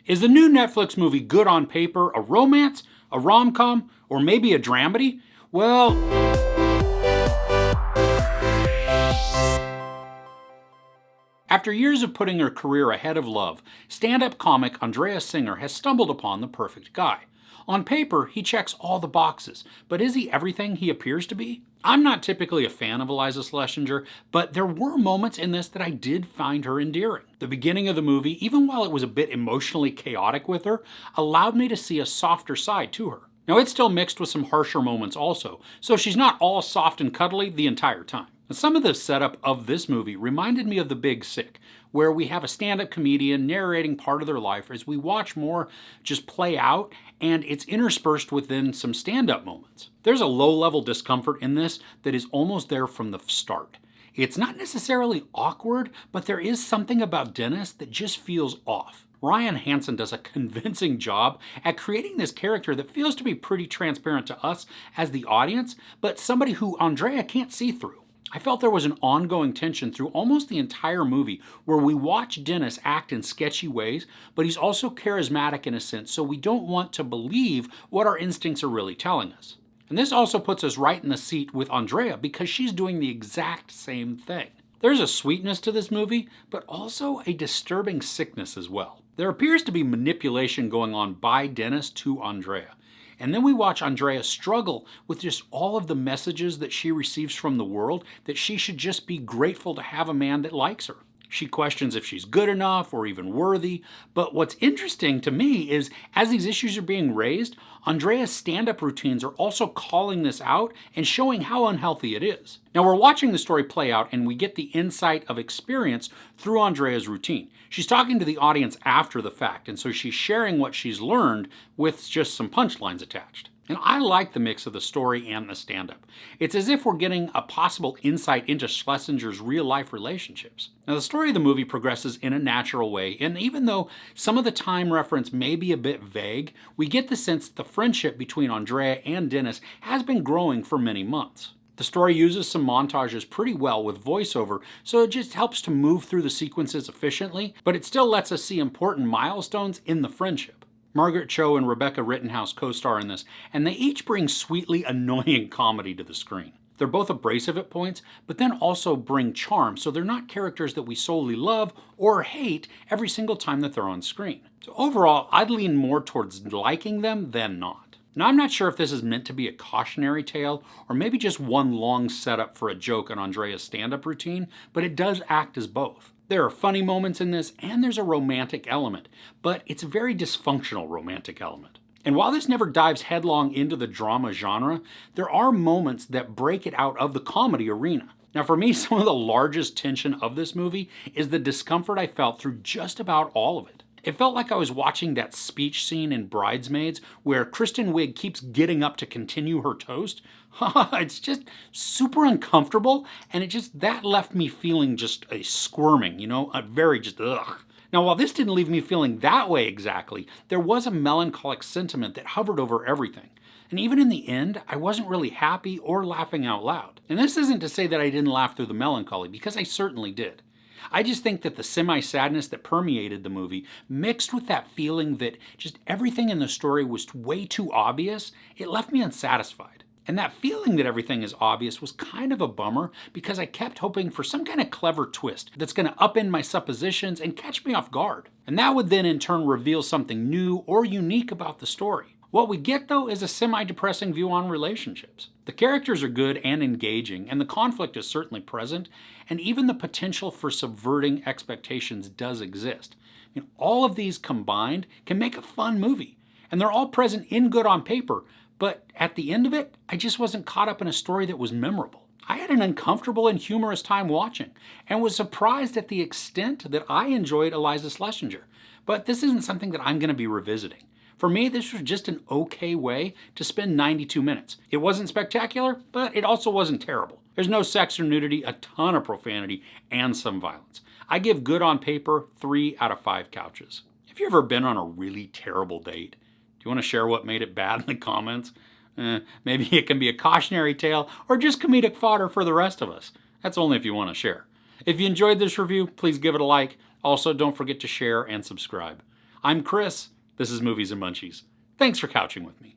Is the new Netflix movie good on paper a romance, a rom-com, or maybe a dramedy? Well, after years of putting her career ahead of love, stand-up comic Andreas Singer has stumbled upon the perfect guy. On paper, he checks all the boxes, but is he everything he appears to be? I'm not typically a fan of Iliza Shlesinger, but there were moments in this that I did find her endearing. The beginning of the movie, even while it was a bit emotionally chaotic with her, allowed me to see a softer side to her. Now, it's still mixed with some harsher moments also, so she's not all soft and cuddly the entire time. Some of the setup of this movie reminded me of The Big Sick, where we have a stand-up comedian narrating part of their life as we watch more just play out, and it's interspersed within some stand-up moments. There's a low-level discomfort in this that is almost there from the start. It's not necessarily awkward, but there is something about Dennis that just feels off. Ryan Hansen does a convincing job at creating this character that feels to be pretty transparent to us as the audience, but somebody who Andrea can't see through. I felt there was an ongoing tension through almost the entire movie where we watch Dennis act in sketchy ways, but he's also charismatic in a sense, so we don't want to believe what our instincts are really telling us. And this also puts us right in the seat with Andrea because she's doing the exact same thing. There's a sweetness to this movie, but also a disturbing sickness as well. There appears to be manipulation going on by Dennis to Andrea. And then we watch Andrea struggle with just all of the messages that she receives from the world that she should just be grateful to have a man that likes her. She questions if she's good enough or even worthy, but what's interesting to me is as these issues are being raised, Andrea's stand-up routines are also calling this out and showing how unhealthy it is. Now we're watching the story play out and we get the insight of experience through Andrea's routine. She's talking to the audience after the fact, and so she's sharing what she's learned with just some punchlines attached. And I like the mix of the story and the stand-up. It's as if we're getting a possible insight into Schlesinger's real-life relationships. Now, the story of the movie progresses in a natural way, and even though some of the time reference may be a bit vague, we get the sense that the friendship between Andrea and Dennis has been growing for many months. The story uses some montages pretty well with voiceover, so it just helps to move through the sequences efficiently, but it still lets us see important milestones in the friendship. Margaret Cho and Rebecca Rittenhouse co-star in this, and they each bring sweetly annoying comedy to the screen. They're both abrasive at points, but then also bring charm, so they're not characters that we solely love or hate every single time that they're on screen. So overall, I'd lean more towards liking them than not. Now, I'm not sure if this is meant to be a cautionary tale, or maybe just one long setup for a joke on Andrea's stand-up routine, but it does act as both. There are funny moments in this, and there's a romantic element, but it's a very dysfunctional romantic element. And while this never dives headlong into the drama genre, there are moments that break it out of the comedy arena. Now for me, some of the largest tension of this movie is the discomfort I felt through just about all of it. It felt like I was watching that speech scene in Bridesmaids where Kristen Wiig keeps getting up to continue her toast. It's just super uncomfortable, and that left me feeling just a squirming, a very just ugh. Now while this didn't leave me feeling that way exactly, there was a melancholic sentiment that hovered over everything. And even in the end, I wasn't really happy or laughing out loud. And this isn't to say that I didn't laugh through the melancholy, because I certainly did. I just think that the semi-sadness that permeated the movie, mixed with that feeling that just everything in the story was way too obvious, it left me unsatisfied. And that feeling that everything is obvious was kind of a bummer because I kept hoping for some kind of clever twist that's going to upend my suppositions and catch me off guard. And that would then in turn reveal something new or unique about the story. What we get though is a semi-depressing view on relationships. The characters are good and engaging, and the conflict is certainly present, and even the potential for subverting expectations does exist. All of these combined can make a fun movie, and they're all present in good on paper, but at the end of it, I just wasn't caught up in a story that was memorable. I had an uncomfortable and humorous time watching, and was surprised at the extent that I enjoyed Iliza Shlesinger, but this isn't something that I'm going to be revisiting. For me, this was just an okay way to spend 92 minutes. It wasn't spectacular, but it also wasn't terrible. There's no sex or nudity, a ton of profanity, and some violence. I give good on paper 3 out of 5 couches. Have you ever been on a really terrible date? Do you want to share what made it bad in the comments? Maybe it can be a cautionary tale or just comedic fodder for the rest of us. That's only if you want to share. If you enjoyed this review, please give it a like. Also, don't forget to share and subscribe. I'm Chris. This is Movies and Munchies. Thanks for couching with me.